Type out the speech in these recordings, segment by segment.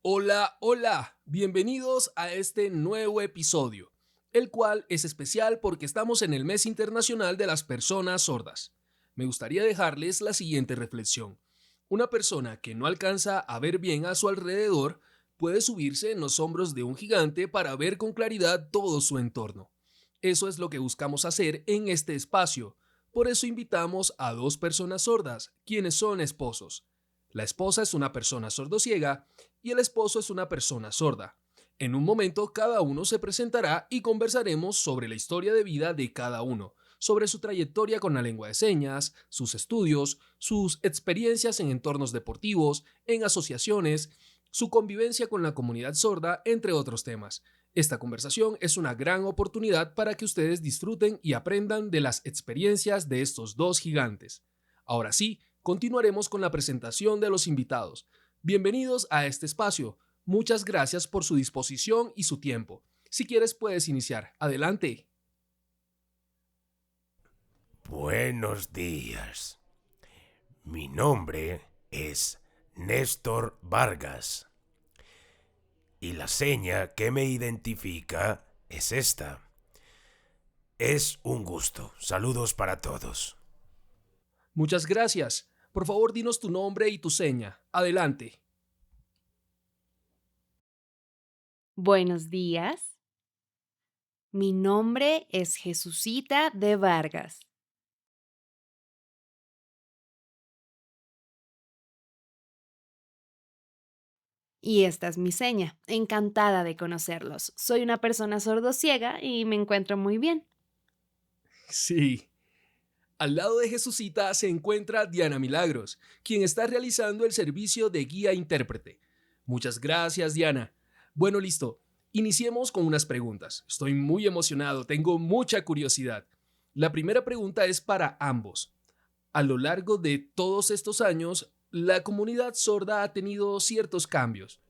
Hola, hola, bienvenidos a este nuevo episodio, el cual es especial porque estamos en el Mes Internacional de las Personas Sordas. Me gustaría dejarles la siguiente reflexión. Una persona que no alcanza a ver bien a su alrededor puede subirse en los hombros de un gigante para ver con claridad todo su entorno. Eso es lo que buscamos hacer en este espacio. Por eso invitamos a dos personas sordas, quienes son esposos. La esposa es una persona sordociega y el esposo es una persona sorda. En un momento cada uno se presentará y conversaremos sobre la historia de vida de cada uno, sobre su trayectoria con la lengua de señas, sus estudios, sus experiencias en entornos deportivos, en asociaciones, su convivencia con la comunidad sorda, entre otros temas. Esta conversación es una gran oportunidad para que ustedes disfruten y aprendan de las experiencias de estos dos gigantes. Ahora sí, continuaremos con la presentación de los invitados. Bienvenidos a este espacio. Muchas gracias por su disposición y su tiempo. Si quieres puedes iniciar. Adelante. Buenos días. Mi nombre es Néstor Vargas y la seña que me identifica es esta. Es un gusto. Saludos para todos. Muchas gracias. Por favor, dinos tu nombre y tu seña. Adelante. Buenos días, mi nombre es Jesucita de Vargas y esta es mi seña. Encantada de conocerlos. Soy una persona sordociega y me encuentro muy bien. Sí. Al lado de Jesucita se encuentra Diana Milagros, quien está realizando el servicio de guía intérprete. Muchas gracias, Diana. Bueno, listo. Iniciemos con unas preguntas. Estoy muy emocionado, tengo mucha curiosidad. La primera pregunta es para ambos. A lo largo de todos estos años, la comunidad sorda ha tenido ciertos cambios.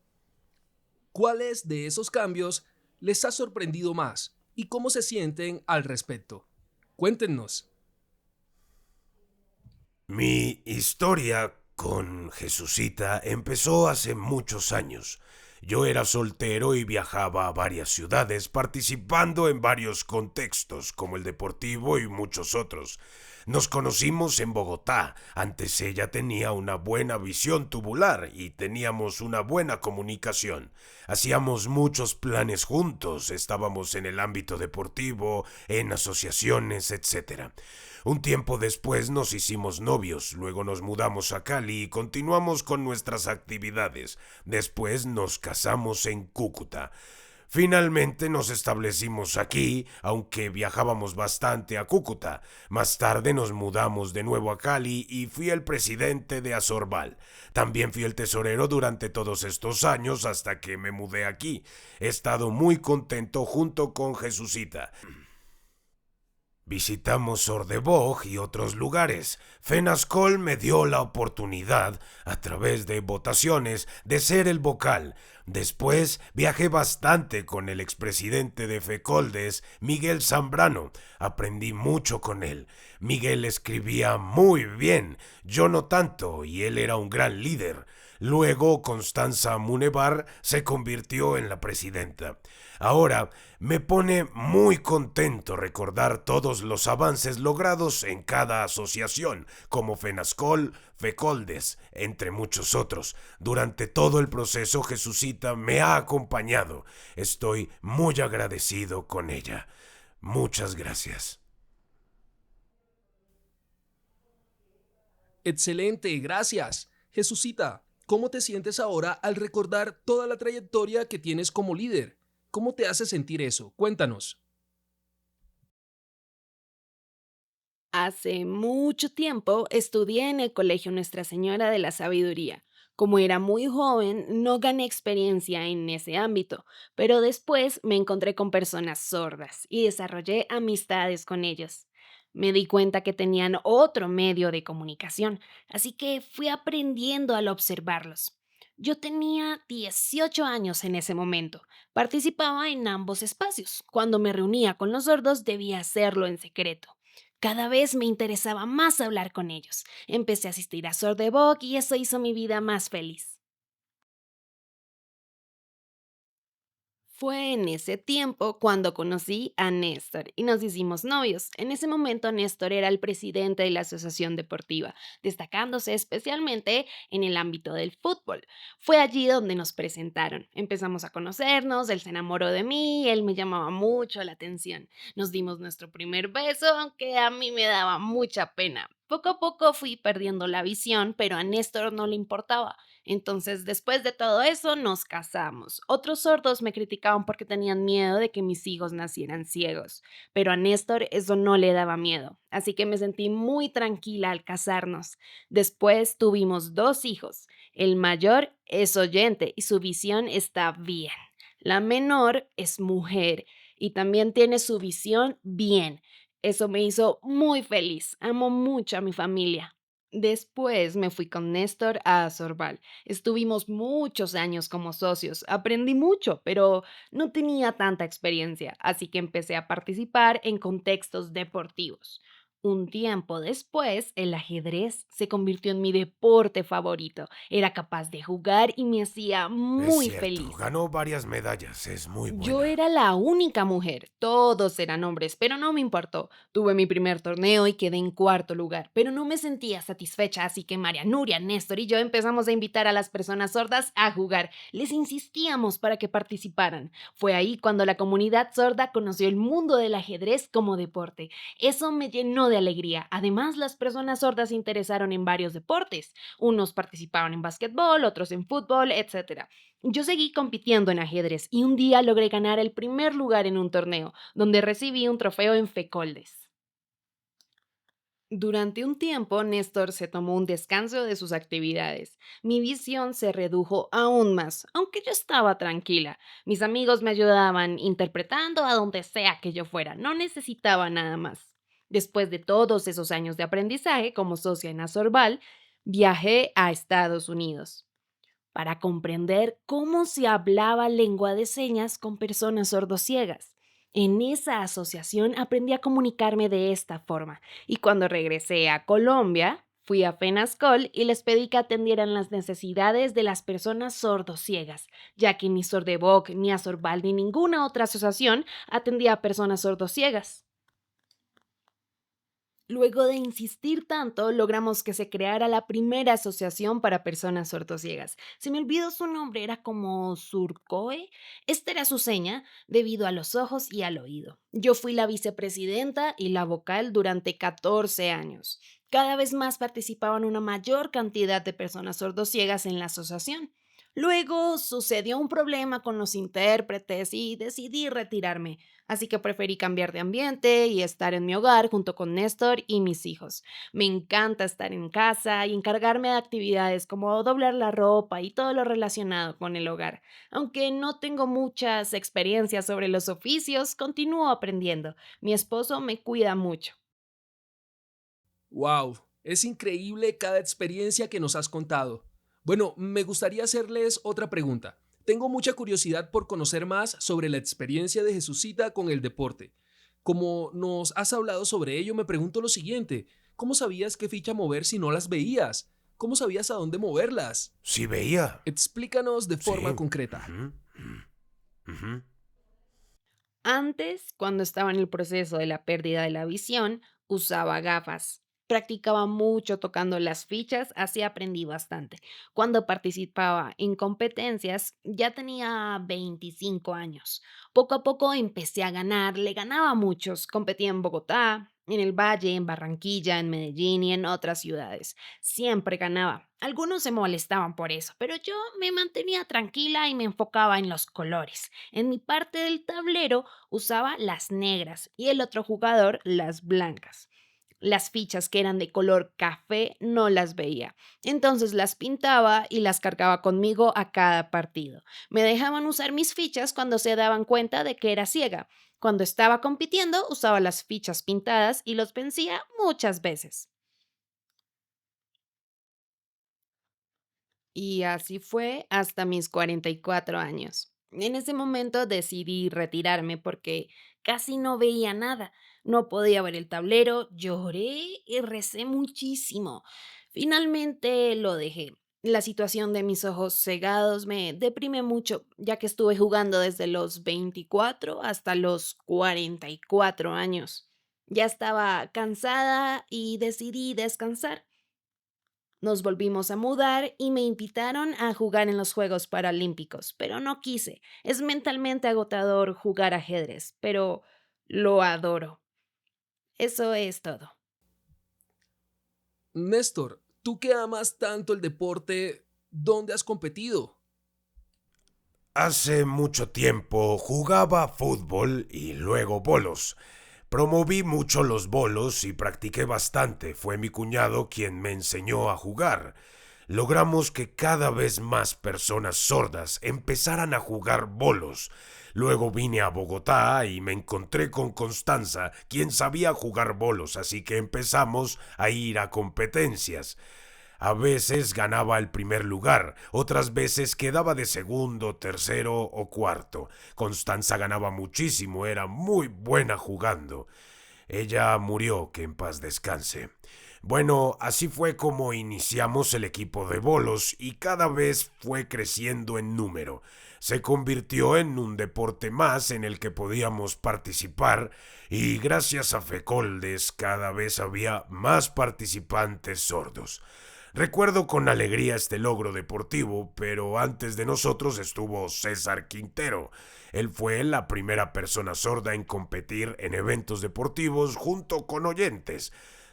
¿Cuáles de esos cambios les ha sorprendido más y cómo se sienten al respecto? Cuéntenos. Mi historia con Jesucita empezó hace muchos años. Yo era soltero y viajaba a varias ciudades participando en varios contextos como el deportivo y muchos otros. Nos conocimos en Bogotá. Antes ella tenía una buena visión tubular y teníamos una buena comunicación. Hacíamos muchos planes juntos, estábamos en el ámbito deportivo, en asociaciones, etcétera. Un tiempo después nos hicimos novios, luego nos mudamos a Cali y continuamos con nuestras actividades. Después nos casamos en Cúcuta. Finalmente nos establecimos aquí, aunque viajábamos bastante a Cúcuta. Más tarde nos mudamos de nuevo a Cali y fui el presidente de Azorbal. También fui el tesorero durante todos estos años hasta que me mudé aquí. He estado muy contento junto con Jesucita. Visitamos Ordeboj y otros lugares. Fenascol me dio la oportunidad, a través de votaciones, de ser el vocal. Después viajé bastante con el expresidente de Fecoldes, Miguel Zambrano. Aprendí mucho con él. Miguel escribía muy bien, yo no tanto, y él era un gran líder. Luego Constanza Munevar se convirtió en la presidenta. Ahora me pone muy contento recordar todos los avances logrados en cada asociación, como Fenascol, Fecoldes, entre muchos otros. Durante todo el proceso Jesucita me ha acompañado. Estoy muy agradecido con ella. Muchas gracias. Excelente, gracias. Jesucita, ¿cómo te sientes ahora al recordar toda la trayectoria que tienes como líder? ¿Cómo te hace sentir eso? Cuéntanos. Hace mucho tiempo estudié en el Colegio Nuestra Señora de la Sabiduría. Como era muy joven, no gané experiencia en ese ámbito, pero después me encontré con personas sordas y desarrollé amistades con ellos. Me di cuenta que tenían otro medio de comunicación, así que fui aprendiendo al observarlos. Yo tenía 18 años en ese momento. Participaba en ambos espacios. Cuando me reunía con los sordos debía hacerlo en secreto. Cada vez me interesaba más hablar con ellos. Empecé a asistir a Sordeboc y eso hizo mi vida más feliz. Fue en ese tiempo cuando conocí a Néstor y nos hicimos novios. En ese momento Néstor era el presidente de la asociación deportiva, destacándose especialmente en el ámbito del fútbol. Fue allí donde nos presentaron. Empezamos a conocernos, él se enamoró de mí, él me llamaba mucho la atención. Nos dimos nuestro primer beso, aunque a mí me daba mucha pena. Poco a poco fui perdiendo la visión, pero a Néstor no le importaba. Entonces, después de todo eso, nos casamos. Otros sordos me criticaban porque tenían miedo de que mis hijos nacieran ciegos, pero a Néstor eso no le daba miedo, así que me sentí muy tranquila al casarnos. Después tuvimos dos hijos. El mayor es oyente y su visión está bien. La menor es mujer y también tiene su visión bien. Eso me hizo muy feliz. Amo mucho a mi familia. Después me fui con Néstor a Sorbal. Estuvimos muchos años como socios. Aprendí mucho, pero no tenía tanta experiencia, así que empecé a participar en contextos deportivos. Un tiempo después, el ajedrez se convirtió en mi deporte favorito. Era capaz de jugar y me hacía Es muy cierto, feliz. ganó varias medallas, es muy Yo buena. era la única mujer, todos eran hombres, pero no me importó. Tuve mi primer torneo y quedé en cuarto lugar, pero no me sentía satisfecha, así que María Nuria, Néstor y yo empezamos a invitar a las personas sordas a jugar. Les insistíamos para que participaran. Fue ahí cuando la comunidad sorda conoció el mundo del ajedrez como deporte. Eso me llenó de alegría. Además, las personas sordas se interesaron en varios deportes. Unos participaban en básquetbol, otros en fútbol, etcétera. Yo seguí compitiendo en ajedrez y un día logré ganar el primer lugar en un torneo, donde recibí un trofeo en Fecoldes. Durante un tiempo, Néstor se tomó un descanso de sus actividades. Mi visión se redujo aún más, aunque yo estaba tranquila. Mis amigos me ayudaban interpretando a donde sea que yo fuera, no necesitaba nada más. Después de todos esos años de aprendizaje como socia en Azorval, viajé a Estados Unidos para comprender cómo se hablaba lengua de señas con personas sordociegas. En esa asociación aprendí a comunicarme de esta forma y cuando regresé a Colombia, fui a FENASCOL y les pedí que atendieran las necesidades de las personas sordociegas, ya que ni Sordevoc, ni Asorval, ni ninguna otra asociación atendía a personas sordociegas. Luego de insistir tanto, logramos que se creara la primera asociación para personas sordociegas. Se me olvidó su nombre, era como Surcoe. Esta era su seña debido a los ojos y al oído. Yo fui la vicepresidenta y la vocal durante 14 años. Cada vez más participaban una mayor cantidad de personas sordociegas en la asociación. Luego sucedió un problema con los intérpretes y decidí retirarme. Así que preferí cambiar de ambiente y estar en mi hogar junto con Néstor y mis hijos. Me encanta estar en casa y encargarme de actividades como doblar la ropa y todo lo relacionado con el hogar. Aunque no tengo muchas experiencias sobre los oficios, continúo aprendiendo. Mi esposo me cuida mucho. ¡Wow! Es increíble cada experiencia que nos has contado. Bueno, me gustaría hacerles otra pregunta. Tengo mucha curiosidad por conocer más sobre la experiencia de Jesucita con el deporte. Como nos has hablado sobre ello, me pregunto lo siguiente. ¿Cómo sabías qué ficha mover si no las veías? ¿Cómo sabías a dónde moverlas? Sí veía. Explícanos de Sí. forma concreta. Ujú, ujú. Antes, cuando estaba en el proceso de la pérdida de la visión, usaba gafas. Practicaba mucho tocando las fichas, así aprendí bastante. Cuando participaba en competencias, ya tenía 25 años. Poco a poco empecé a ganar, le ganaba a muchos. Competía en Bogotá, en el Valle, en Barranquilla, en Medellín y en otras ciudades. Siempre ganaba. Algunos se molestaban por eso, pero yo me mantenía tranquila y me enfocaba en los colores. En mi parte del tablero usaba las negras y el otro jugador las blancas. Las fichas que eran de color café no las veía. Entonces las pintaba y las cargaba conmigo a cada partido. Me dejaban usar mis fichas cuando se daban cuenta de que era ciega. Cuando estaba compitiendo usaba las fichas pintadas y los vencía muchas veces. Y así fue hasta mis 44 años. En ese momento decidí retirarme porque casi no veía nada. No podía ver el tablero, lloré y recé muchísimo. Finalmente lo dejé. La situación de mis ojos cegados me deprime mucho, ya que estuve jugando desde los 24 hasta los 44 años. Ya estaba cansada y decidí descansar. Nos volvimos a mudar y me invitaron a jugar en los Juegos Paralímpicos, pero no quise. Es mentalmente agotador jugar ajedrez, pero lo adoro. Eso es todo. Néstor, tú que amas tanto el deporte, ¿dónde has competido? Hace mucho tiempo jugaba fútbol y luego bolos. Promoví mucho los bolos y practiqué bastante. Fue mi cuñado quien me enseñó a jugar. Logramos que cada vez más personas sordas empezaran a jugar bolos. Luego vine a Bogotá y me encontré con Constanza, quien sabía jugar bolos, así que empezamos a ir a competencias. A veces ganaba el primer lugar, otras veces quedaba de segundo, tercero o cuarto. Constanza ganaba muchísimo, era muy buena jugando. Ella murió, que en paz descanse. Bueno, así fue como iniciamos el equipo de bolos y cada vez fue creciendo en número. Se convirtió en un deporte más en el que podíamos participar y gracias a Fecoldes cada vez había más participantes sordos. Recuerdo con alegría este logro deportivo, pero antes de nosotros estuvo César Quintero. Él fue la primera persona sorda en competir en eventos deportivos junto con oyentes,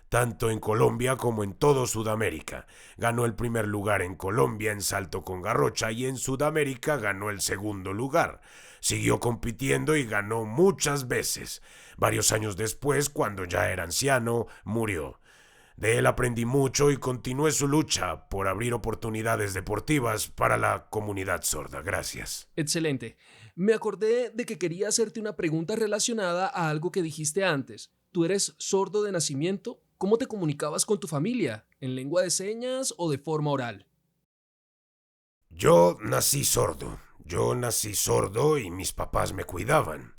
tanto en Colombia como en todo Sudamérica. Ganó el primer lugar en Colombia en salto con garrocha y en Sudamérica ganó el segundo lugar. Siguió compitiendo y ganó muchas veces. Varios años después, cuando ya era anciano, murió. De él aprendí mucho y continué su lucha por abrir oportunidades deportivas para la comunidad sorda. Gracias. Excelente. Me acordé de que quería hacerte una pregunta relacionada a algo que dijiste antes. ¿Tú eres sordo de nacimiento? ¿Cómo te comunicabas con tu familia? ¿En lengua de señas o de forma oral? Yo nací sordo. Yo nací sordo y mis papás me cuidaban.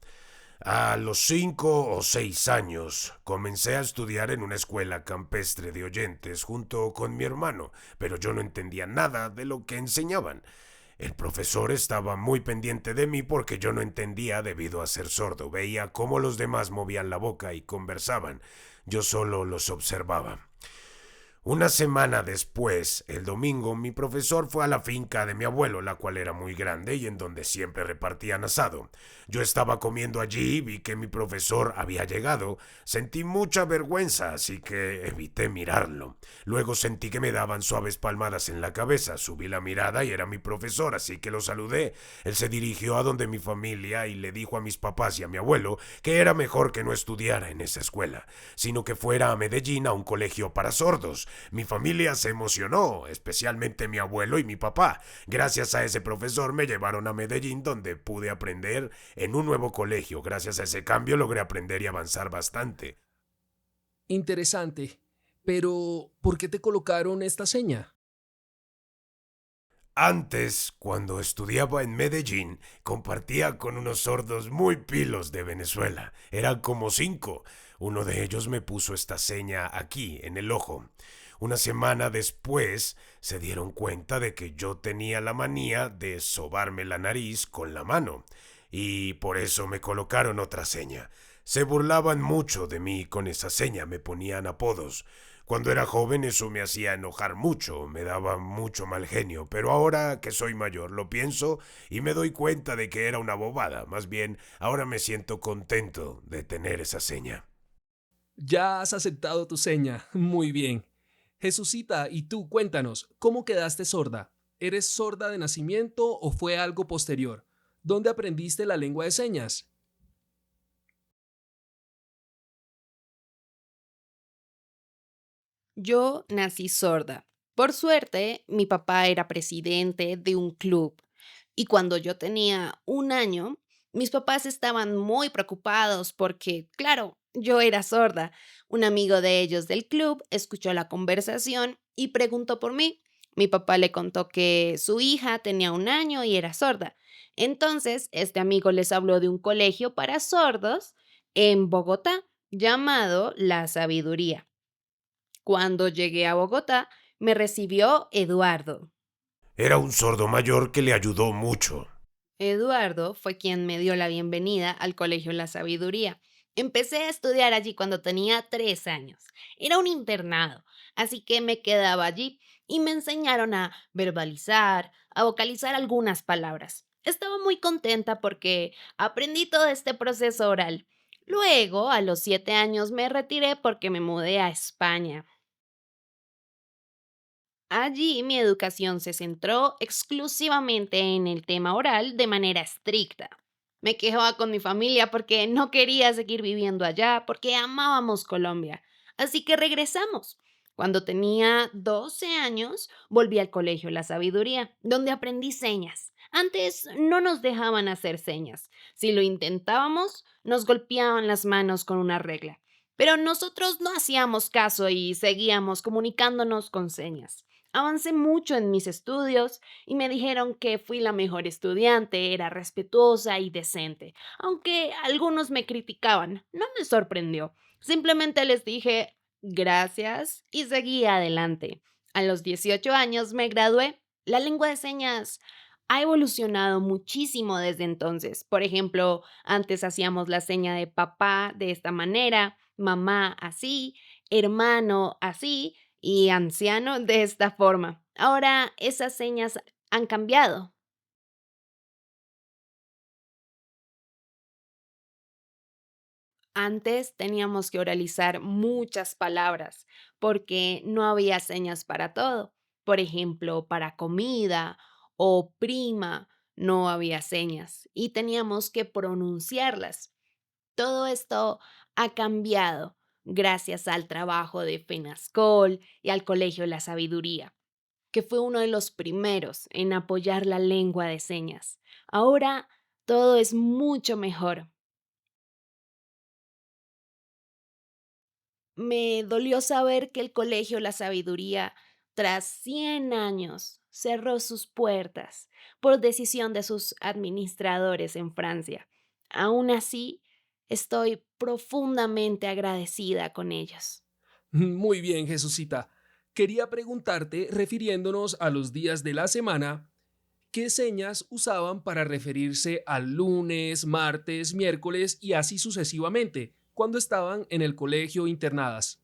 A los 5 o 6 años comencé a estudiar en una escuela campestre de oyentes junto con mi hermano, pero yo no entendía nada de lo que enseñaban. El profesor estaba muy pendiente de mí porque yo no entendía debido a ser sordo. Veía cómo los demás movían la boca y conversaban. Yo solo los observaba. Una semana después, el domingo, mi profesor fue a la finca de mi abuelo, la cual era muy grande y en donde siempre repartían asado. Yo estaba comiendo allí y vi que mi profesor había llegado. Sentí mucha vergüenza, así que evité mirarlo. Luego sentí que me daban suaves palmadas en la cabeza. Subí la mirada y era mi profesor, así que lo saludé. Él se dirigió a donde mi familia y le dijo a mis papás y a mi abuelo que era mejor que no estudiara en esa escuela, sino que fuera a Medellín a un colegio para sordos. Mi familia se emocionó, especialmente mi abuelo y mi papá. Gracias a ese profesor me llevaron a Medellín donde pude aprender en un nuevo colegio. Gracias a ese cambio logré aprender y avanzar bastante. Interesante. Pero, ¿por qué te colocaron esta seña? Antes, cuando estudiaba en Medellín, compartía con unos sordos muy pilos de Venezuela. Eran como 5. Uno de ellos me puso esta seña aquí, en el ojo. Una semana después se dieron cuenta de que yo tenía la manía de sobarme la nariz con la mano, y por eso me colocaron otra seña. Se burlaban mucho de mí con esa seña, me ponían apodos. Cuando era joven eso me hacía enojar mucho, me daba mucho mal genio, pero ahora que soy mayor lo pienso y me doy cuenta de que era una bobada. Más bien, ahora me siento contento de tener esa seña. Ya has aceptado tu seña. Muy bien. Jesucita, y tú cuéntanos, ¿cómo quedaste sorda? ¿Eres sorda de nacimiento o fue algo posterior? ¿Dónde aprendiste la lengua de señas? Yo nací sorda. Por suerte, mi papá era presidente de un club y cuando yo tenía 1 año, mis papás estaban muy preocupados porque, claro, yo era sorda. Un amigo de ellos del club escuchó la conversación y preguntó por mí. Mi papá le contó que su hija tenía 1 año y era sorda. Entonces, este amigo les habló de un colegio para sordos en Bogotá llamado La Sabiduría. Cuando llegué a Bogotá, me recibió Eduardo. Era un sordo mayor que le ayudó mucho. Eduardo fue quien me dio la bienvenida al Colegio La Sabiduría. Empecé a estudiar allí cuando tenía 3 años. Era un internado, así que me quedaba allí y me enseñaron a verbalizar, a vocalizar algunas palabras. Estaba muy contenta porque aprendí todo este proceso oral. Luego, a los 7 años, me retiré porque me mudé a España. Allí mi educación se centró exclusivamente en el tema oral de manera estricta. Me quejaba con mi familia porque no quería seguir viviendo allá, porque amábamos Colombia. Así que regresamos. Cuando tenía 12 años, volví al colegio La Sabiduría, donde aprendí señas. Antes no nos dejaban hacer señas. Si lo intentábamos, nos golpeaban las manos con una regla. Pero nosotros no hacíamos caso y seguíamos comunicándonos con señas. Avancé mucho en mis estudios y me dijeron que fui la mejor estudiante, era respetuosa y decente. Aunque algunos me criticaban, no me sorprendió. Simplemente les dije gracias y seguí adelante. A los 18 años me gradué. La lengua de señas ha evolucionado muchísimo desde entonces. Por ejemplo, antes hacíamos la seña de papá de esta manera, mamá así, hermano así y anciano de esta forma. Ahora esas señas han cambiado. Antes teníamos que oralizar muchas palabras porque no había señas para todo. Por ejemplo, para comida o prima no había señas y teníamos que pronunciarlas. Todo esto ha cambiado gracias al trabajo de FENASCOL y al Colegio La Sabiduría, que fue uno de los primeros en apoyar la lengua de señas. Ahora todo es mucho mejor. Me dolió saber que el Colegio La Sabiduría, tras 100 años, cerró sus puertas por decisión de sus administradores en Francia. Aún así, estoy profundamente agradecida con ellos. Muy bien, Jesucita. Quería preguntarte, refiriéndonos a los días de la semana, ¿qué señas usaban para referirse al lunes, martes, miércoles y así sucesivamente, cuando estaban en el colegio internadas?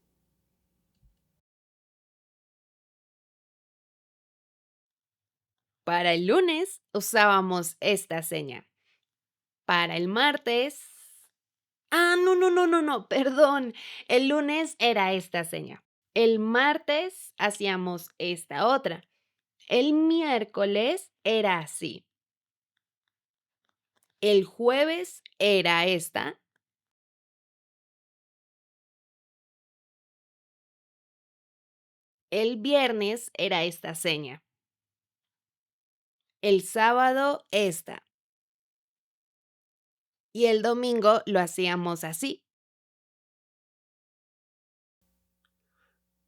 Para el lunes usábamos esta seña. Para el martes... no, no, no, no, no, perdón. El lunes era esta seña. El martes hacíamos esta otra. El miércoles era así. El jueves era esta. El viernes era esta seña. El sábado esta. Y el domingo lo hacíamos así.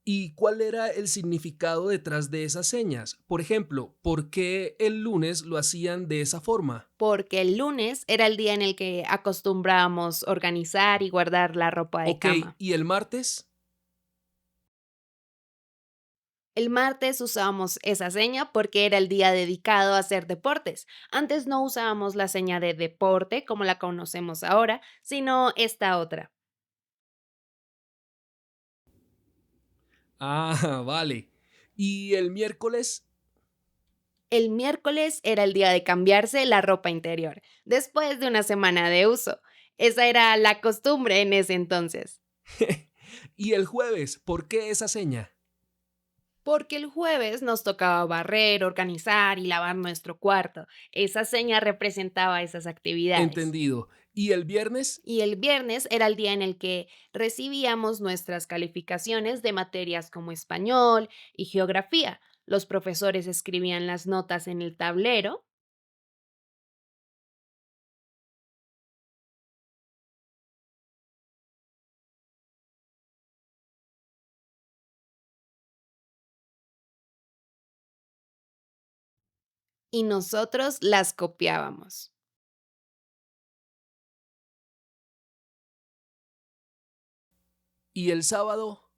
¿Y cuál era el significado detrás de esas señas? Por ejemplo, ¿por qué el lunes lo hacían de esa forma? Porque el lunes era el día en el que acostumbrábamos organizar y guardar la ropa de Ok, cama. ¿y el martes? El martes usábamos esa seña porque era el día dedicado a hacer deportes. Antes no usábamos la seña de deporte como la conocemos ahora, sino esta otra. Ah, vale. ¿Y el miércoles? El miércoles era el día de cambiarse la ropa interior, después de una semana de uso. Esa era la costumbre en ese entonces. ¿Y el jueves? ¿Por qué esa seña? Porque el jueves nos tocaba barrer, organizar y lavar nuestro cuarto. Esa seña representaba esas actividades. Entendido. ¿Y el viernes? Y el viernes era el día en el que recibíamos nuestras calificaciones de materias como español y geografía. Los profesores escribían las notas en el tablero y nosotros las copiábamos. ¿Y el sábado?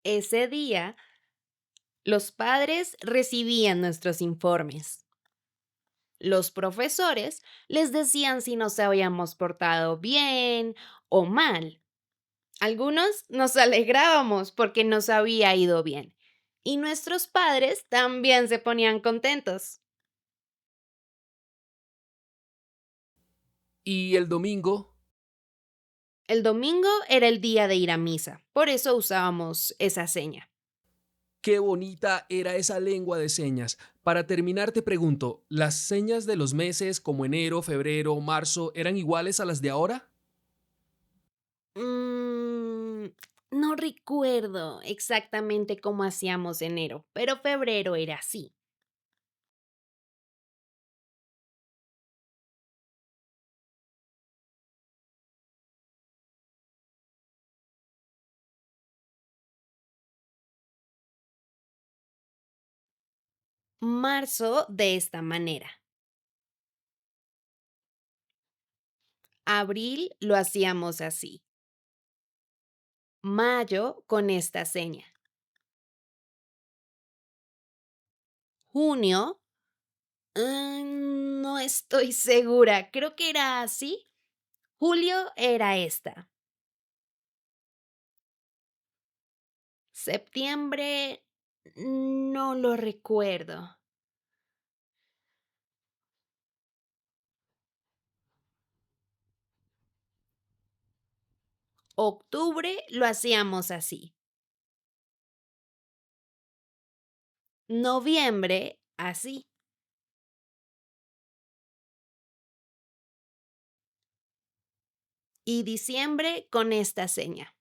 Ese día Los padres recibían nuestros informes. Los profesores les decían si nos habíamos portado bien o mal. Algunos nos alegrábamos porque nos había ido bien. Y nuestros padres también se ponían contentos. ¿Y el domingo? El domingo era el día de ir a misa, por eso usábamos esa seña. Qué bonita era esa lengua de señas. Para terminar, te pregunto, ¿las señas de los meses como enero, febrero, marzo eran iguales a las de ahora? Mm, no recuerdo exactamente cómo hacíamos enero, pero febrero era así. Marzo de esta manera. Abril lo hacíamos así. Mayo con esta seña. Junio, no estoy segura, creo que era así. Julio era esta. Septiembre, no lo recuerdo. Octubre lo hacíamos así. Noviembre, así. Y diciembre con esta seña.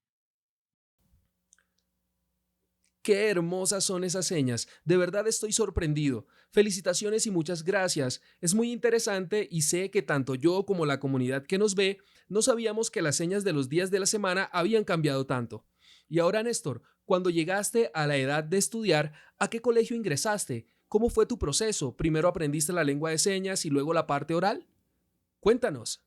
Qué hermosas son esas señas. De verdad estoy sorprendido. Felicitaciones y muchas gracias. Es muy interesante y sé que tanto yo como la comunidad que nos ve no sabíamos que las señas de los días de la semana habían cambiado tanto. Y ahora, Néstor, cuando llegaste a la edad de estudiar, ¿a qué colegio ingresaste? ¿Cómo fue tu proceso? ¿Primero aprendiste la lengua de señas y luego la parte oral? Cuéntanos.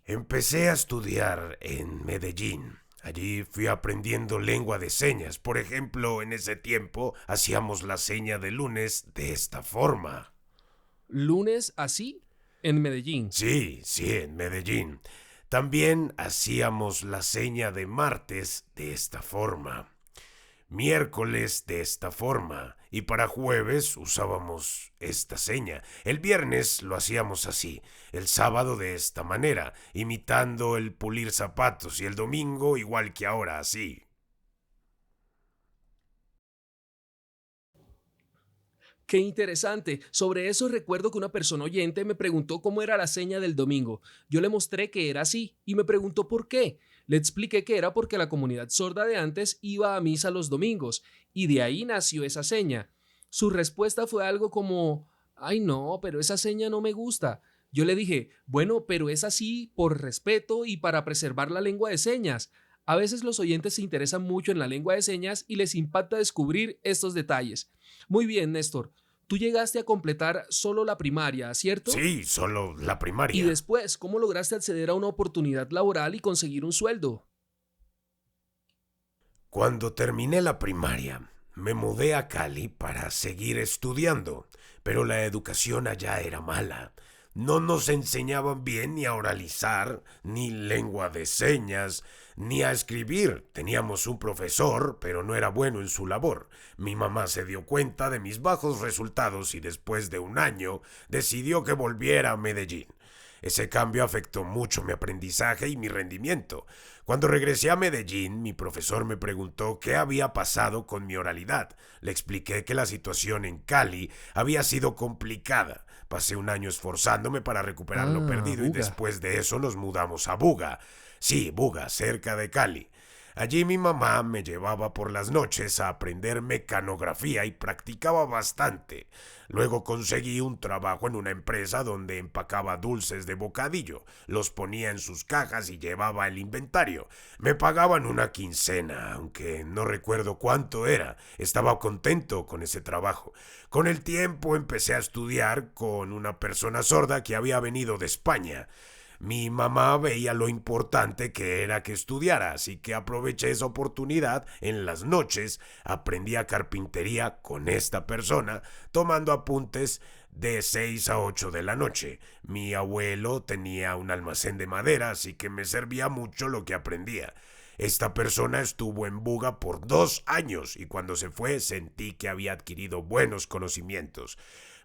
Empecé a estudiar en Medellín. Allí fui aprendiendo lengua de señas. Por ejemplo, en ese tiempo hacíamos la seña de lunes de esta forma. ¿Lunes así? En Medellín. Sí, sí, en Medellín. También hacíamos la seña de martes de esta forma. Miércoles de esta forma y para jueves usábamos esta seña. El viernes lo hacíamos así, el sábado de esta manera, imitando el pulir zapatos y el domingo igual que ahora así. Qué interesante. Sobre eso recuerdo que una persona oyente me preguntó cómo era la seña del domingo. Yo le mostré que era así y me preguntó por qué. Le expliqué que era porque la comunidad sorda de antes iba a misa los domingos y de ahí nació esa seña. Su respuesta fue algo como, ay no, pero esa seña no me gusta. Yo le dije, bueno, pero es así por respeto y para preservar la lengua de señas. A veces los oyentes se interesan mucho en la lengua de señas y les impacta descubrir estos detalles. Muy bien, Néstor. Tú llegaste a completar solo la primaria, ¿cierto? Sí, solo la Y primaria. después, ¿cómo lograste acceder a una oportunidad laboral y conseguir un sueldo? Cuando terminé la primaria, me mudé a Cali para seguir estudiando, pero la educación allá era mala. No nos enseñaban bien ni a oralizar, ni lengua de señas, ni a escribir. Teníamos un profesor, pero no era bueno en su labor. Mi mamá se dio cuenta de mis bajos resultados y después de un año decidió que volviera a Medellín. Ese cambio afectó mucho mi aprendizaje y mi rendimiento. Cuando regresé a Medellín, mi profesor me preguntó qué había pasado con mi oralidad. Le expliqué que la situación en Cali había sido complicada. Pasé un año esforzándome para recuperar lo Ah, perdido y Buga. después de eso nos mudamos a Buga. Sí, Buga, cerca de Cali. Allí mi mamá me llevaba por las noches a aprender mecanografía y practicaba bastante. Luego conseguí un trabajo en una empresa donde empacaba dulces de bocadillo, los ponía en sus cajas y llevaba el inventario. Me pagaban una quincena, aunque no recuerdo cuánto era. Estaba contento con ese trabajo. Con el tiempo empecé a estudiar con una persona sorda que había venido de España. Mi mamá veía lo importante que era que estudiara, así que aproveché esa oportunidad. En las noches aprendía carpintería con esta persona, tomando apuntes de 6 a 8 de la noche. Mi abuelo tenía un almacén de madera, así que me servía mucho lo que aprendía. Esta persona estuvo en Buga por 2 años y cuando se fue sentí que había adquirido buenos conocimientos.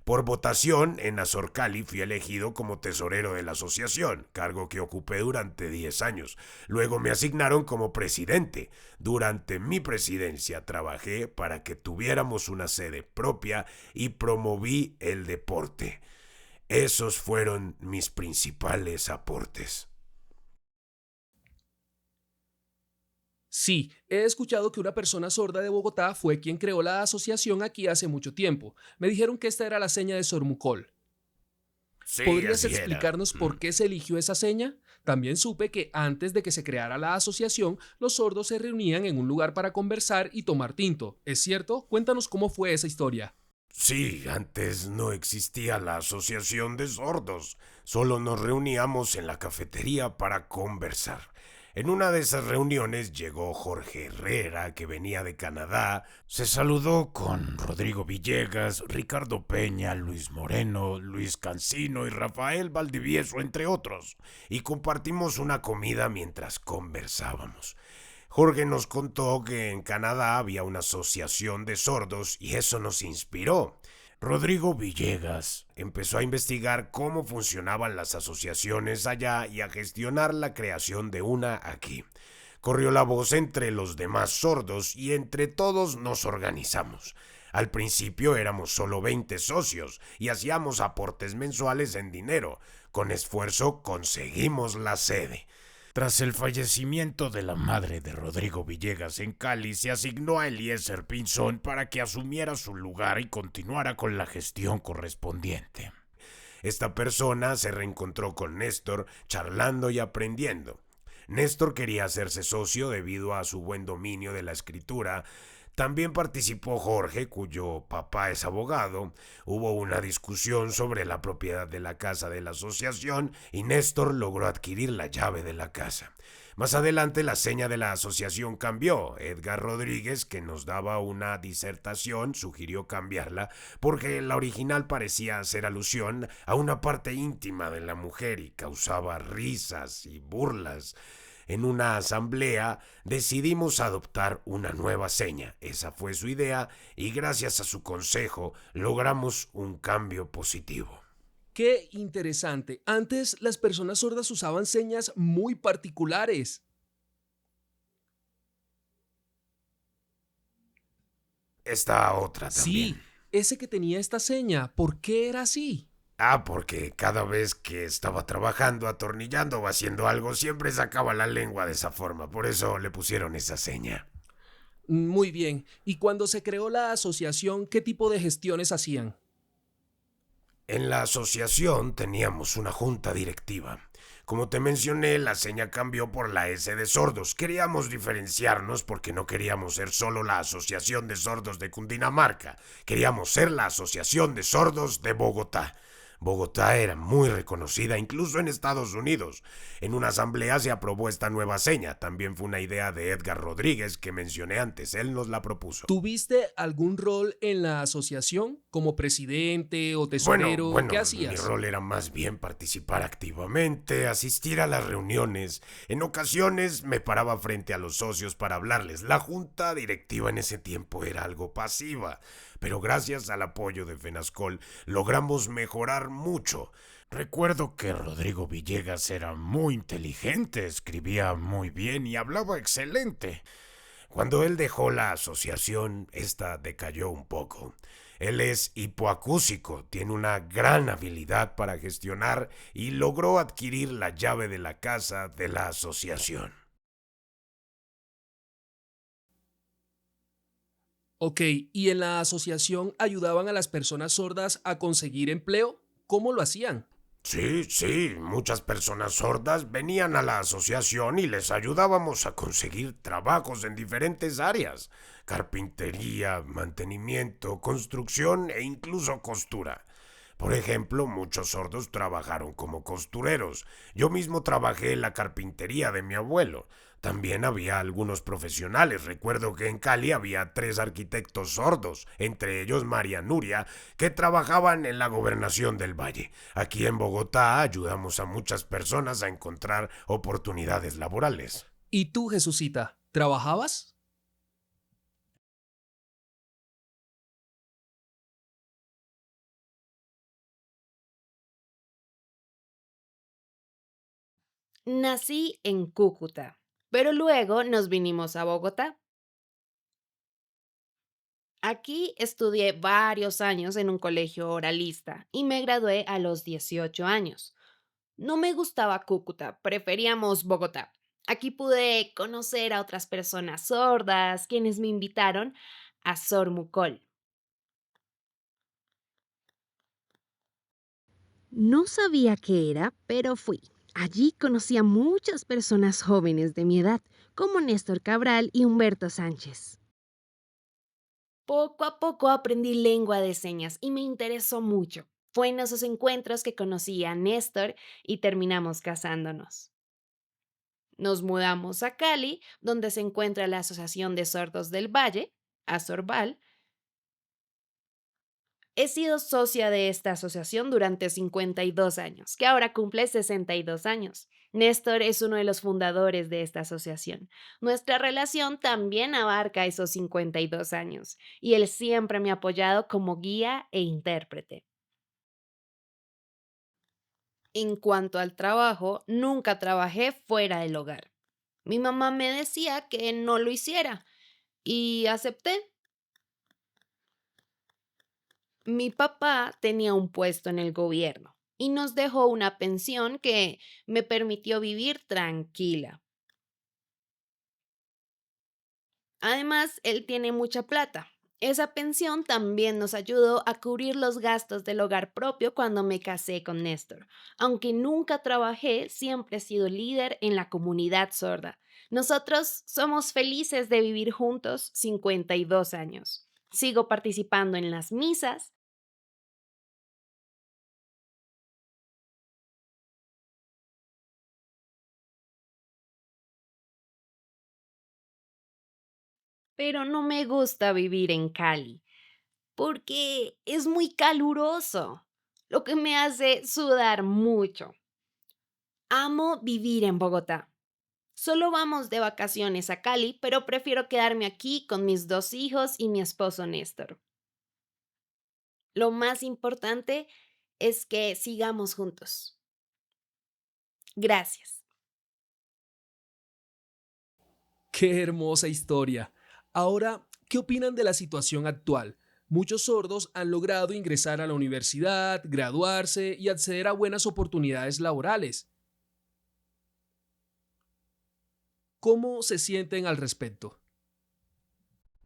Por votación, en Azorcali fui elegido como tesorero de la asociación, cargo que ocupé durante 10 años. Luego me asignaron como presidente. Durante mi presidencia trabajé para que tuviéramos una sede propia y promoví el deporte. Esos fueron mis principales aportes. Sí, he escuchado que una persona sorda de Bogotá fue quien creó la asociación aquí hace mucho tiempo. Me dijeron que esta era la seña de Sormucol. Sí, ¿Podrías así era. explicarnos por qué se eligió esa seña? También supe que antes de que se creara la asociación, los sordos se reunían en un lugar para conversar y tomar tinto. ¿Es cierto? Cuéntanos cómo fue esa historia. Sí, antes no existía la asociación de sordos. Solo nos reuníamos en la cafetería para conversar. En una de esas reuniones llegó Jorge Herrera, que venía de Canadá. Se saludó con Rodrigo Villegas, Ricardo Peña, Luis Moreno, Luis Cancino y Rafael Valdivieso, entre otros, y compartimos una comida mientras conversábamos. Jorge nos contó que en Canadá había una asociación de sordos y eso nos inspiró. Rodrigo Villegas empezó a investigar cómo funcionaban las asociaciones allá y a gestionar la creación de una aquí. Corrió la voz entre los demás sordos y entre todos nos organizamos. Al principio éramos solo 20 socios y hacíamos aportes mensuales en dinero. Con esfuerzo conseguimos la sede. Tras el fallecimiento de la madre de Rodrigo Villegas en Cali, se asignó a Eliezer Pinzón para que asumiera su lugar y continuara con la gestión correspondiente. Esta persona se reencontró con Néstor, charlando y aprendiendo. Néstor quería hacerse socio debido a su buen dominio de la escritura. También participó Jorge, cuyo papá es abogado. Hubo una discusión sobre la propiedad de la casa de la asociación y Néstor logró adquirir la llave de la casa. Más adelante la seña de la asociación cambió. Edgar Rodríguez, que nos daba una disertación, sugirió cambiarla porque la original parecía hacer alusión a una parte íntima de la mujer y causaba risas y burlas. En una asamblea decidimos adoptar una nueva seña. Esa fue su idea y gracias a su consejo logramos un cambio positivo. Qué interesante. Antes las personas sordas usaban señas muy particulares. Esta otra Sí, también. ese que tenía esta seña, ¿por qué era así? Porque cada vez que estaba trabajando, atornillando o haciendo algo, siempre sacaba la lengua de esa forma. Por eso le pusieron esa seña. Muy bien. ¿Y cuando se creó la asociación, qué tipo de gestiones hacían? En la asociación teníamos una junta directiva. Como te mencioné, la seña cambió por la S de sordos. Queríamos diferenciarnos porque no queríamos ser solo la Asociación de Sordos de Cundinamarca. Queríamos ser la Asociación de Sordos de Bogotá. Bogotá era muy reconocida incluso en Estados Unidos. En una asamblea se aprobó esta nueva seña. También fue una idea de Edgar Rodríguez que mencioné antes. Él nos la propuso. ¿Tuviste algún rol en la asociación? ¿Como presidente o tesorero? ¿Qué Mi hacías? rol era más bien participar activamente, asistir a las reuniones. En ocasiones me paraba frente a los socios para hablarles. La junta directiva en ese tiempo era algo pasiva, pero gracias al apoyo de FENASCOL logramos mejorar mucho. Recuerdo que Rodrigo Villegas era muy inteligente, escribía muy bien y hablaba excelente. Cuando él dejó la asociación, esta decayó un poco. Él es hipoacúsico, tiene una gran habilidad para gestionar y logró adquirir la llave de la casa de la asociación. Ok, ¿y en la asociación ayudaban a las personas sordas a conseguir empleo? ¿Cómo lo hacían? Sí, muchas personas sordas venían a la asociación y les ayudábamos a conseguir trabajos en diferentes áreas: carpintería, mantenimiento, construcción e incluso costura. Por ejemplo, muchos sordos trabajaron como costureros. Yo mismo trabajé en la carpintería de mi abuelo. También había algunos profesionales. Recuerdo que en Cali había 3 arquitectos sordos, entre ellos María Nuria, que trabajaban en la gobernación del Valle. Aquí en Bogotá ayudamos a muchas personas a encontrar oportunidades laborales. ¿Y tú, Jesucita, trabajabas? Nací en Cúcuta, pero luego nos vinimos a Bogotá. Aquí estudié varios años en un colegio oralista y me gradué a los 18 años. No me gustaba Cúcuta, preferíamos Bogotá. Aquí pude conocer a otras personas sordas, quienes me invitaron a Sormucol. No sabía qué era, pero fui. Allí conocí a muchas personas jóvenes de mi edad, como Néstor Cabral y Humberto Sánchez. Poco a poco aprendí lengua de señas y me interesó mucho. Fue en esos encuentros que conocí a Néstor y terminamos casándonos. Nos mudamos a Cali, donde se encuentra la Asociación de Sordos del Valle, Asorval. He sido socia de esta asociación durante 52 años, que ahora cumple 62 años. Néstor es uno de los fundadores de esta asociación. Nuestra relación también abarca esos 52 años, y él siempre me ha apoyado como guía e intérprete. En cuanto al trabajo, nunca trabajé fuera del hogar. Mi mamá me decía que no lo hiciera y acepté. Mi papá tenía un puesto en el gobierno y nos dejó una pensión que me permitió vivir tranquila. Además, él tiene mucha plata. Esa pensión también nos ayudó a cubrir los gastos del hogar propio cuando me casé con Néstor. Aunque nunca trabajé, siempre he sido líder en la comunidad sorda. Nosotros somos felices de vivir juntos 52 años. Sigo participando en las misas. Pero no me gusta vivir en Cali porque es muy caluroso, lo que me hace sudar mucho. Amo vivir en Bogotá. Solo vamos de vacaciones a Cali, pero prefiero quedarme aquí con mis 2 hijos y mi esposo Néstor. Lo más importante es que sigamos juntos. Gracias. ¡Qué hermosa historia! Ahora, ¿qué opinan de la situación actual? Muchos sordos han logrado ingresar a la universidad, graduarse y acceder a buenas oportunidades laborales. ¿Cómo se sienten al respecto?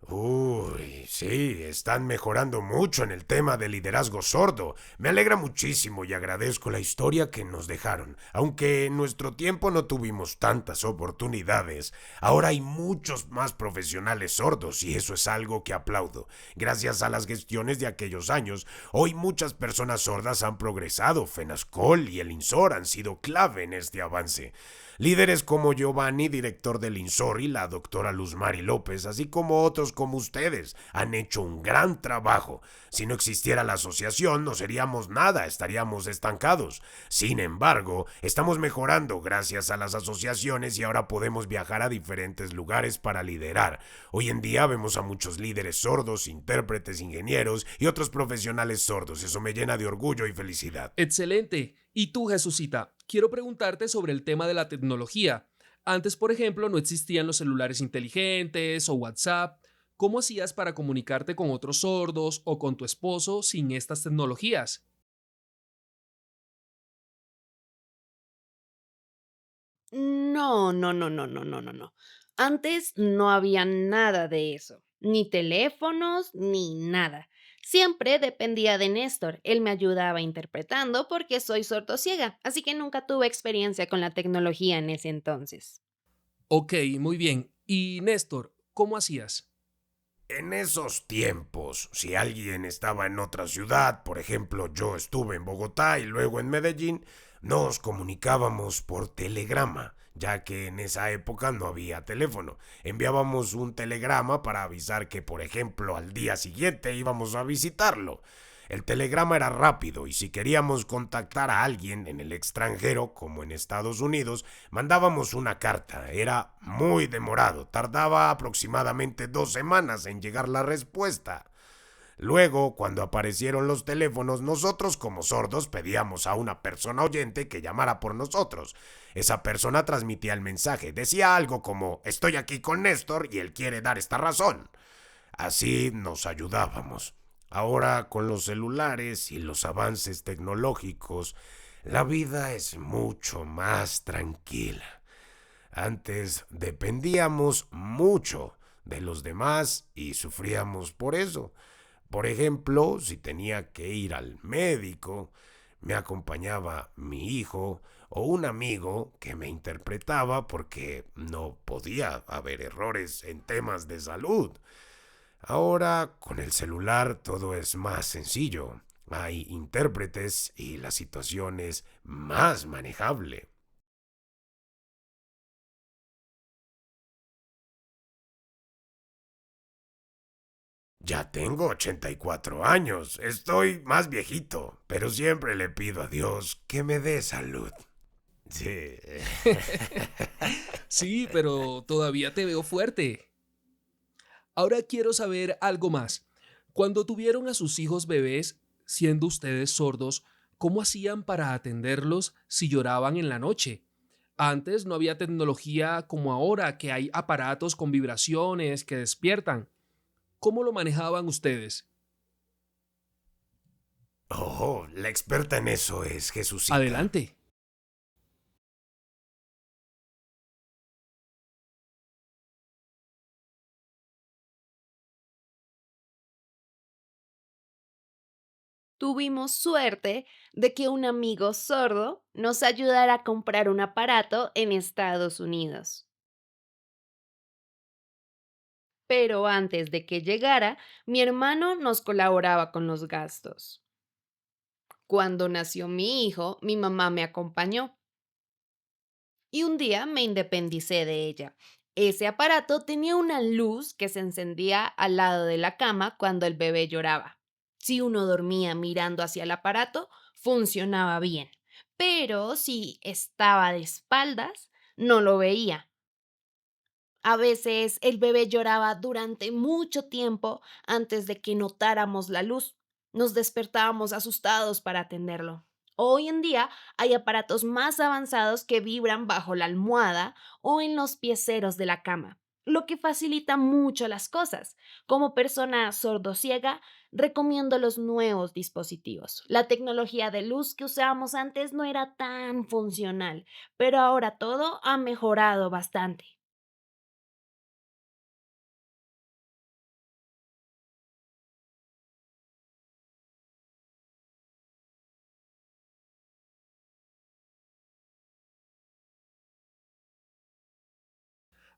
Uy, sí, están mejorando mucho en el tema del liderazgo sordo. Me alegra muchísimo y agradezco la historia que nos dejaron. Aunque en nuestro tiempo no tuvimos tantas oportunidades, ahora hay muchos más profesionales sordos y eso es algo que aplaudo. Gracias a las gestiones de aquellos años, hoy muchas personas sordas han progresado. FENASCOL y el INSOR han sido clave en este avance. Líderes como Giovanni, director del INSOR, y la doctora Luzmari López, así como otros como ustedes, han hecho un gran trabajo. Si no existiera la asociación, no seríamos nada, estaríamos estancados. Sin embargo, estamos mejorando gracias a las asociaciones y ahora podemos viajar a diferentes lugares para liderar. Hoy en día vemos a muchos líderes sordos, intérpretes, ingenieros y otros profesionales sordos. Eso me llena de orgullo y felicidad. Excelente. Y tú, Jesucita, quiero preguntarte sobre el tema de la tecnología. Antes, por ejemplo, no existían los celulares inteligentes o WhatsApp. ¿Cómo hacías para comunicarte con otros sordos o con tu esposo sin estas tecnologías? No, no, no, no, no, no, no, no. Antes no había nada de eso, ni teléfonos, ni nada. Siempre dependía de Néstor. Él me ayudaba interpretando porque soy sordociega, así que nunca tuve experiencia con la tecnología en ese entonces. Ok, muy bien. Y Néstor, ¿cómo hacías? En esos tiempos, si alguien estaba en otra ciudad, por ejemplo, yo estuve en Bogotá y luego en Medellín, nos comunicábamos por telegrama, ya que en esa época no había teléfono. Enviábamos un telegrama para avisar que, por ejemplo, al día siguiente íbamos a visitarlo. El telegrama era rápido y si queríamos contactar a alguien en el extranjero, como en Estados Unidos, mandábamos una carta. Era muy demorado, tardaba aproximadamente 2 semanas en llegar la respuesta. Luego, cuando aparecieron los teléfonos, nosotros como sordos pedíamos a una persona oyente que llamara por nosotros. Esa persona transmitía el mensaje, decía algo como «Estoy aquí con Néstor y él quiere dar esta razón». Así nos ayudábamos. Ahora, con los celulares y los avances tecnológicos, la vida es mucho más tranquila. Antes dependíamos mucho de los demás y sufríamos por eso. Por ejemplo, si tenía que ir al médico, me acompañaba mi hijo o un amigo que me interpretaba porque no podía haber errores en temas de salud. Ahora, con el celular todo es más sencillo. Hay intérpretes y la situación es más manejable. Ya tengo 84 años, estoy más viejito, pero siempre le pido a Dios que me dé salud. Sí. Sí, pero todavía te veo fuerte. Ahora quiero saber algo más. Cuando tuvieron a sus hijos bebés, siendo ustedes sordos, ¿cómo hacían para atenderlos si lloraban en la noche? Antes no había tecnología como ahora, que hay aparatos con vibraciones que despiertan. ¿Cómo lo manejaban ustedes? Oh, la experta en eso es Jesucita. Adelante. Tuvimos suerte de que un amigo sordo nos ayudara a comprar un aparato en Estados Unidos. Pero antes de que llegara, mi hermano nos colaboraba con los gastos. Cuando nació mi hijo, mi mamá me acompañó y un día me independicé de ella. Ese aparato tenía una luz que se encendía al lado de la cama cuando el bebé lloraba. Si uno dormía mirando hacia el aparato, funcionaba bien, pero si estaba de espaldas, no lo veía. A veces el bebé lloraba durante mucho tiempo antes de que notáramos la luz. Nos despertábamos asustados para atenderlo. Hoy en día hay aparatos más avanzados que vibran bajo la almohada o en los pieceros de la cama, lo que facilita mucho las cosas. Como persona sordociega, recomiendo los nuevos dispositivos. La tecnología de luz que usábamos antes no era tan funcional, pero ahora todo ha mejorado bastante.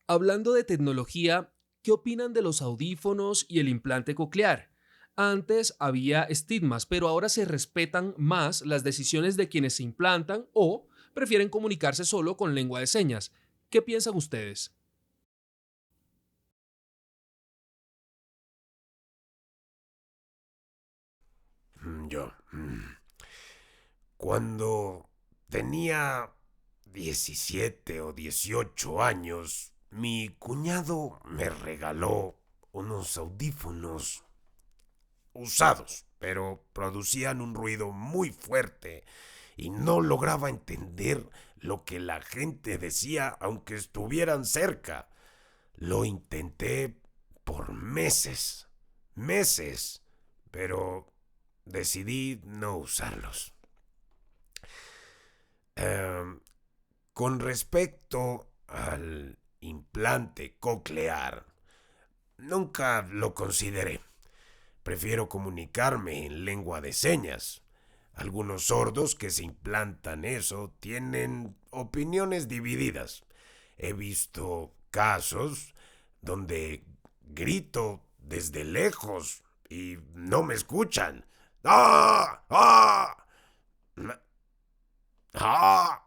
Hablando de tecnología, ¿qué opinan de los audífonos y el implante coclear? Antes había estigmas, pero ahora se respetan más las decisiones de quienes se implantan o prefieren comunicarse solo con lengua de señas. ¿Qué piensan ustedes? Yo. Cuando tenía 17 o 18 años, mi cuñado me regaló unos audífonos usados, pero producían un ruido muy fuerte y no lograba entender lo que la gente decía aunque estuvieran cerca. Lo intenté por meses, pero decidí no usarlos. Em, con respecto al implante coclear, nunca lo consideré. Prefiero comunicarme en lengua de señas. Algunos sordos que se implantan eso tienen opiniones divididas. He visto casos donde grito desde lejos y no me escuchan. ¡Ah! ¡Ah! ¡Ah!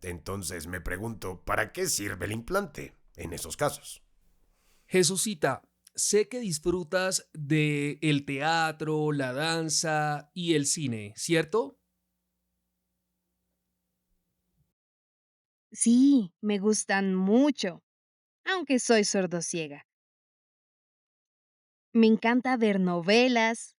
Entonces me pregunto, ¿para qué sirve el implante en esos casos? Jesucita, sé que disfrutas de el teatro, la danza y el cine, ¿cierto? Sí, me gustan mucho, aunque soy sordosiega. Me encanta ver novelas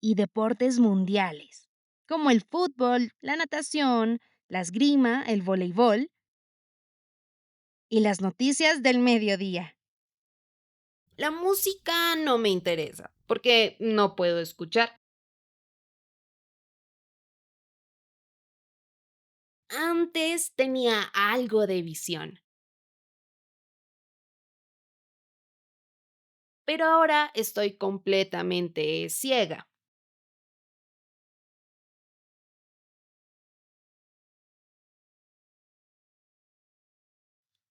y deportes mundiales, como el fútbol, la natación, la esgrima, el voleibol y las noticias del mediodía. La música no me interesa, porque no puedo escuchar. Antes tenía algo de visión, pero ahora estoy completamente ciega.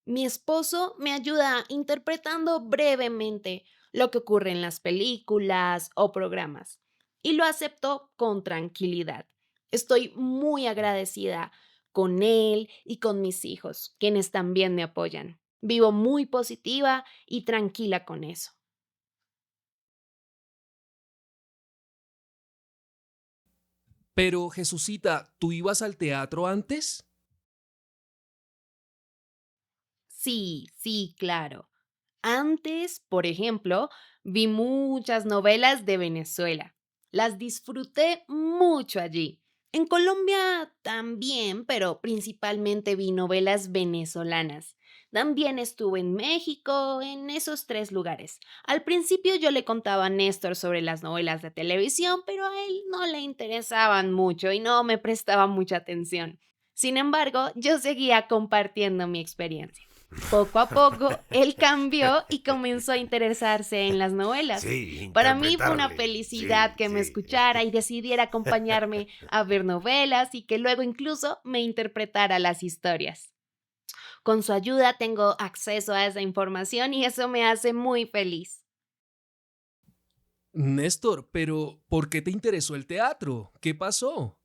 Mi esposo me ayuda interpretando brevemente lo que ocurre en las películas o programas y lo acepto con tranquilidad. Estoy muy agradecida con él y con mis hijos, quienes también me apoyan. Vivo muy positiva y tranquila con eso. Pero Jesucita, ¿tú ibas al teatro antes? Sí, sí, claro. Antes, por ejemplo, vi muchas novelas de Venezuela. Las disfruté mucho allí. En Colombia también, pero principalmente vi novelas venezolanas. También estuve en México, en esos tres lugares. Al principio yo le contaba a Néstor sobre las novelas de televisión, pero a él no le interesaban mucho y no me prestaba mucha atención. Sin embargo, yo seguía compartiendo mi experiencia. Poco a poco, él cambió y comenzó a interesarse en las novelas. Sí, Para mí fue una interpretarle. felicidad Sí, que me sí. escuchara y decidiera acompañarme a ver novelas y que luego incluso me interpretara las historias. Con su ayuda tengo acceso a esa información y eso me hace muy feliz. Néstor, pero ¿por qué te interesó el teatro? ¿Qué pasó?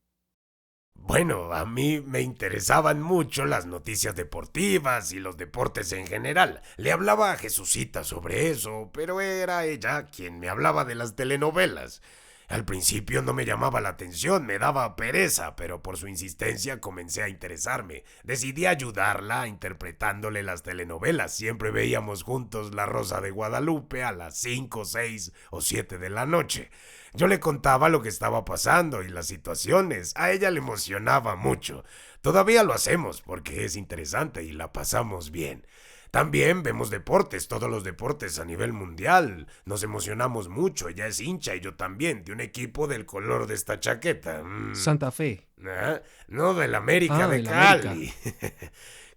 Bueno, a mí me interesaban mucho las noticias deportivas y los deportes en general. Le hablaba a Jesucita sobre eso, pero era ella quien me hablaba de las telenovelas. Al principio no me llamaba la atención, me daba pereza, pero por su insistencia comencé a interesarme. Decidí ayudarla interpretándole las telenovelas. Siempre veíamos juntos La Rosa de Guadalupe a las 5, 6 o 7 de la noche. Yo le contaba lo que estaba pasando y las situaciones. A ella le emocionaba mucho. Todavía lo hacemos porque es interesante y la pasamos bien. También vemos deportes, todos los deportes a nivel mundial. Nos emocionamos mucho. Ella es hincha y yo también, de un equipo del color de esta chaqueta. Santa Fe. No, del América Ah, de del América. Cali.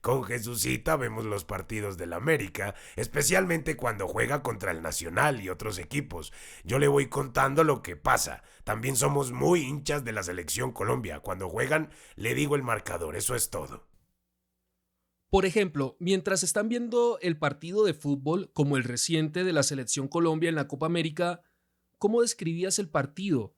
Con Jesucita vemos los partidos del América, especialmente cuando juega contra el Nacional y otros equipos. Yo le voy contando lo que pasa. También somos muy hinchas de la selección Colombia. Cuando juegan, le digo el marcador, eso es todo. Por ejemplo, mientras están viendo el partido de fútbol, como el reciente de la Selección Colombia en la Copa América, ¿cómo describías el partido?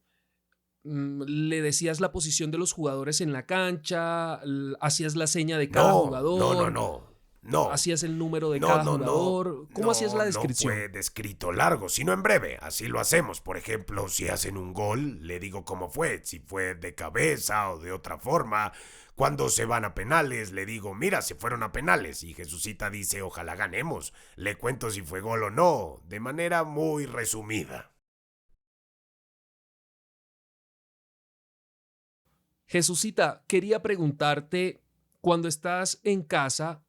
¿Le decías la posición de los jugadores en la cancha? ¿Hacías la seña de cada No, no, no, jugador? no. No, ¿Hacías el número de no, cada no, no. jugador? ¿Cómo hacías la No descripción? fue descrito largo, sino en breve. Así lo hacemos. Por ejemplo, si hacen un gol, le digo cómo fue, si fue de cabeza o de otra forma. Cuando se van a penales, le digo, mira, se fueron a penales. Y Jesucita dice, ojalá ganemos. Le cuento si fue gol o no, de manera muy resumida. Jesucita, quería preguntarte, cuando estás en casa,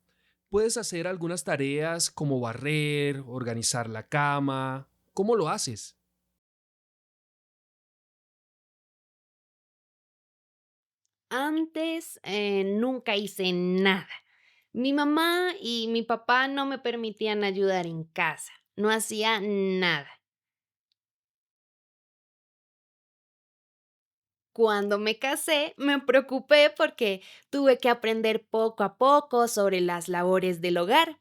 ¿puedes hacer algunas tareas como barrer, organizar la cama? ¿Cómo lo haces? Antes nunca hice nada. Mi mamá y mi papá no me permitían ayudar en casa. No hacía nada. Cuando me casé, me preocupé porque tuve que aprender poco a poco sobre las labores del hogar.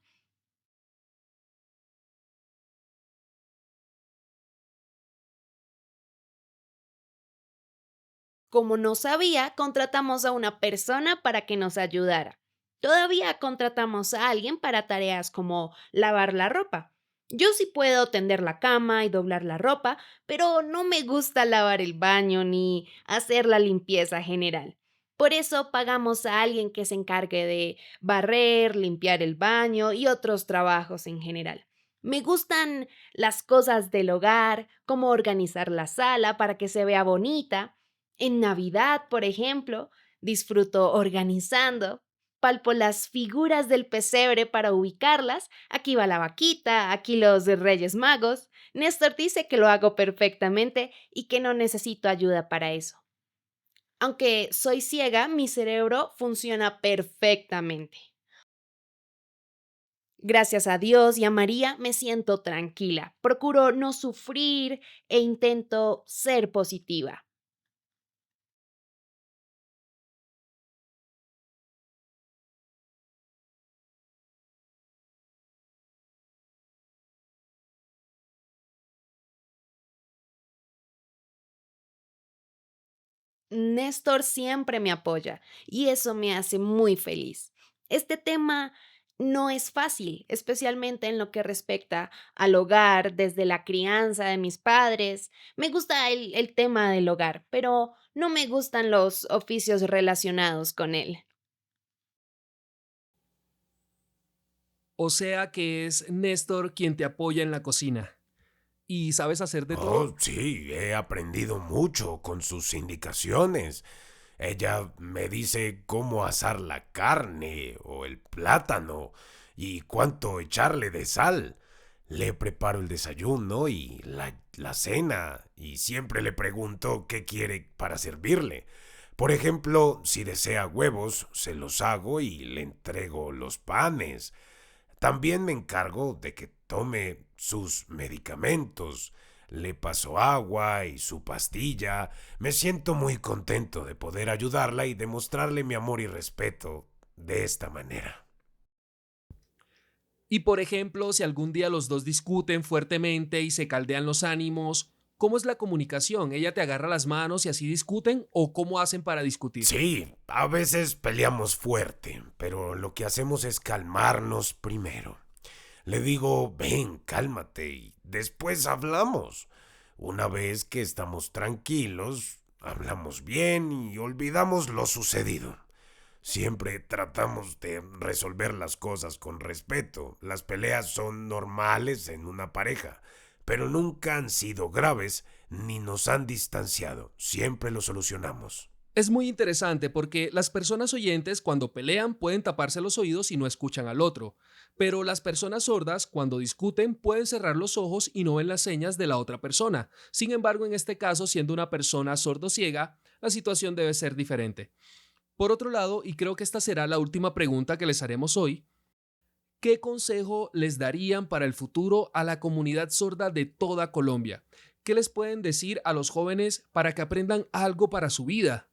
Como no sabía, contratamos a una persona para que nos ayudara. Todavía contratamos a alguien para tareas como lavar la ropa. Yo sí puedo tender la cama y doblar la ropa, pero no me gusta lavar el baño ni hacer la limpieza general. Por eso pagamos a alguien que se encargue de barrer, limpiar el baño y otros trabajos en general. Me gustan las cosas del hogar, como organizar la sala para que se vea bonita. En Navidad, por ejemplo, disfruto organizando. Palpo las figuras del pesebre para ubicarlas. Aquí va la vaquita, aquí los Reyes Magos. Néstor dice que lo hago perfectamente y que no necesito ayuda para eso. Aunque soy ciega, mi cerebro funciona perfectamente. Gracias a Dios y a María me siento tranquila. Procuro no sufrir e intento ser positiva. Néstor siempre me apoya y eso me hace muy feliz. Este tema no es fácil, especialmente en lo que respecta al hogar, desde la crianza de mis padres. Me gusta el tema del hogar, pero no me gustan los oficios relacionados con él. O sea que es Néstor quien te apoya en la cocina. ¿Y sabes hacer de Oh, todo? sí, he aprendido mucho con sus indicaciones. Ella me dice cómo asar la carne o el plátano y cuánto echarle de sal. Le preparo el desayuno y la cena y siempre le pregunto qué quiere para servirle. Por ejemplo, si desea huevos, se los hago y le entrego los panes. También me encargo de que tome sus medicamentos. Le paso agua y su pastilla. Me siento muy contento de poder ayudarla y demostrarle mi amor y respeto de esta manera. Y por ejemplo, si algún día los dos discuten fuertemente y se caldean los ánimos, ¿cómo es la comunicación? ¿Ella te agarra las manos y así discuten o cómo hacen para discutir? Sí, a veces peleamos fuerte, pero lo que hacemos es calmarnos primero. Le digo, ven, cálmate y después hablamos. Una vez que estamos tranquilos, hablamos bien y olvidamos lo sucedido. Siempre tratamos de resolver las cosas con respeto. Las peleas son normales en una pareja, pero nunca han sido graves ni nos han distanciado. Siempre lo solucionamos. Es muy interesante porque las personas oyentes cuando pelean pueden taparse los oídos y no escuchan al otro, pero las personas sordas cuando discuten pueden cerrar los ojos y no ven las señas de la otra persona. Sin embargo, en este caso, siendo una persona sordociega, la situación debe ser diferente. Por otro lado, y creo que esta será la última pregunta que les haremos hoy, ¿qué consejo les darían para el futuro a la comunidad sorda de toda Colombia? ¿Qué les pueden decir a los jóvenes para que aprendan algo para su vida?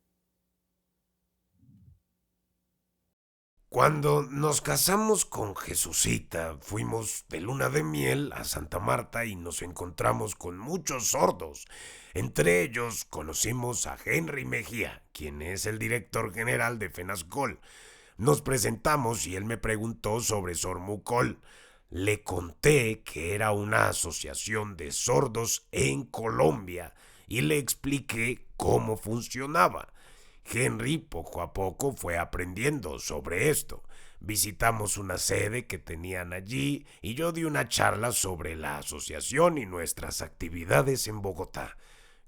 Cuando nos casamos con Jesucita, fuimos de luna de miel a Santa Marta y nos encontramos con muchos sordos. Entre ellos conocimos a Henry Mejía, quien es el director general de FENASCOL. Nos presentamos y él me preguntó sobre Sormucol. Le conté que era una asociación de sordos en Colombia y le expliqué cómo funcionaba. Henry poco a poco fue aprendiendo sobre esto. Visitamos una sede que tenían allí y yo di una charla sobre la asociación y nuestras actividades en Bogotá.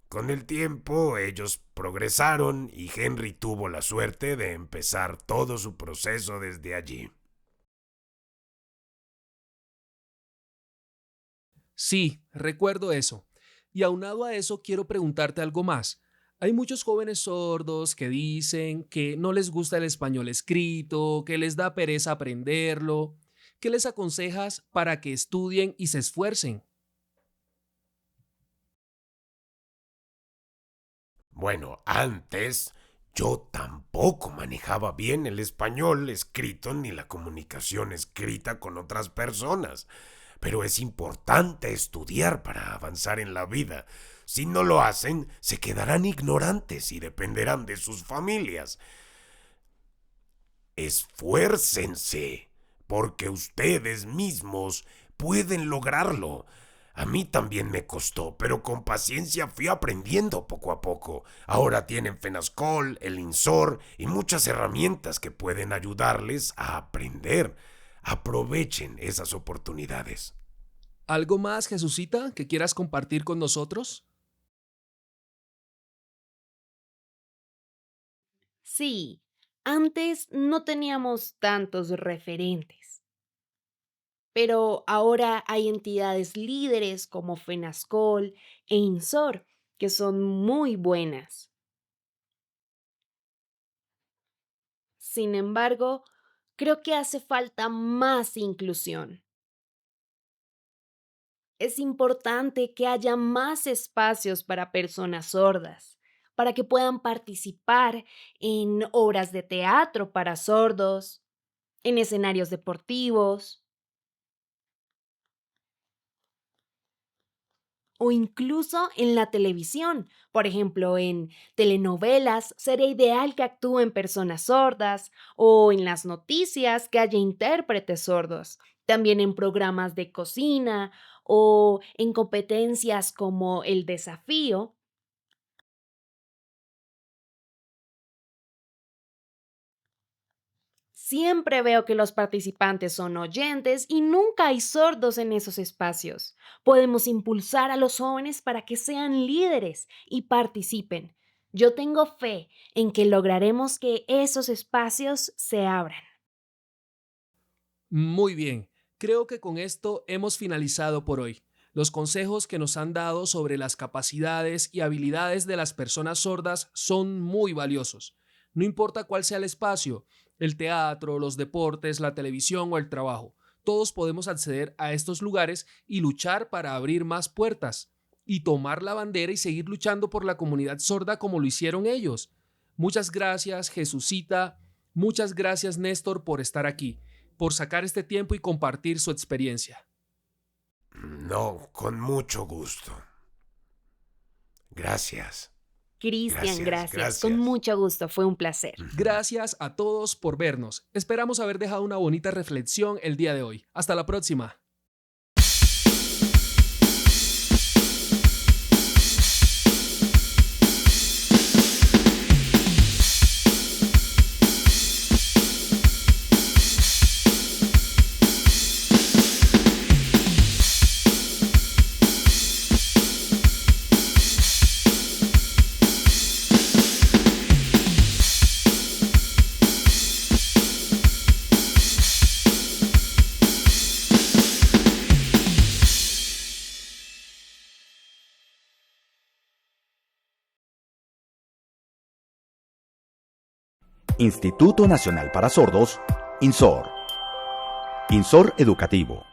Con el tiempo ellos progresaron y Henry tuvo la suerte de empezar todo su proceso desde allí. Sí, recuerdo eso. Y aunado a eso, quiero preguntarte algo más. Hay muchos jóvenes sordos que dicen que no les gusta el español escrito, que les da pereza aprenderlo. ¿Qué les aconsejas para que estudien y se esfuercen? Bueno, antes yo tampoco manejaba bien el español escrito ni la comunicación escrita con otras personas. Pero es importante estudiar para avanzar en la vida. Si no lo hacen, se quedarán ignorantes y dependerán de sus familias. Esfuércense, porque ustedes mismos pueden lograrlo. A mí también me costó, pero con paciencia fui aprendiendo poco a poco. Ahora tienen Fenascol, el INSOR y muchas herramientas que pueden ayudarles a aprender. Aprovechen esas oportunidades. ¿Algo más, Jesucita, que quieras compartir con nosotros? Sí, antes no teníamos tantos referentes, pero ahora hay entidades líderes como FENASCOL e INSOR que son muy buenas. Sin embargo, creo que hace falta más inclusión. Es importante que haya más espacios para personas sordas, para que puedan participar en obras de teatro para sordos, en escenarios deportivos o incluso en la televisión. Por ejemplo, en telenovelas sería ideal que actúen personas sordas o en las noticias que haya intérpretes sordos. También en programas de cocina o en competencias como El Desafío. Siempre veo que los participantes son oyentes y nunca hay sordos en esos espacios. Podemos impulsar a los jóvenes para que sean líderes y participen. Yo tengo fe en que lograremos que esos espacios se abran. Muy bien, creo que con esto hemos finalizado por hoy. Los consejos que nos han dado sobre las capacidades y habilidades de las personas sordas son muy valiosos. No importa cuál sea el espacio, el teatro, los deportes, la televisión o el trabajo, todos podemos acceder a estos lugares y luchar para abrir más puertas y tomar la bandera y seguir luchando por la comunidad sorda como lo hicieron ellos. Muchas gracias, Jesucita. Muchas gracias, Néstor, por estar aquí, por sacar este tiempo y compartir su experiencia. No, con mucho gusto. Gracias. Cristian, gracias. Con Gracias. mucho gusto. Fue un placer. Gracias a todos por vernos. Esperamos haber dejado una bonita reflexión el día de hoy. Hasta la próxima. Instituto Nacional para Sordos, INSOR. INSOR Educativo.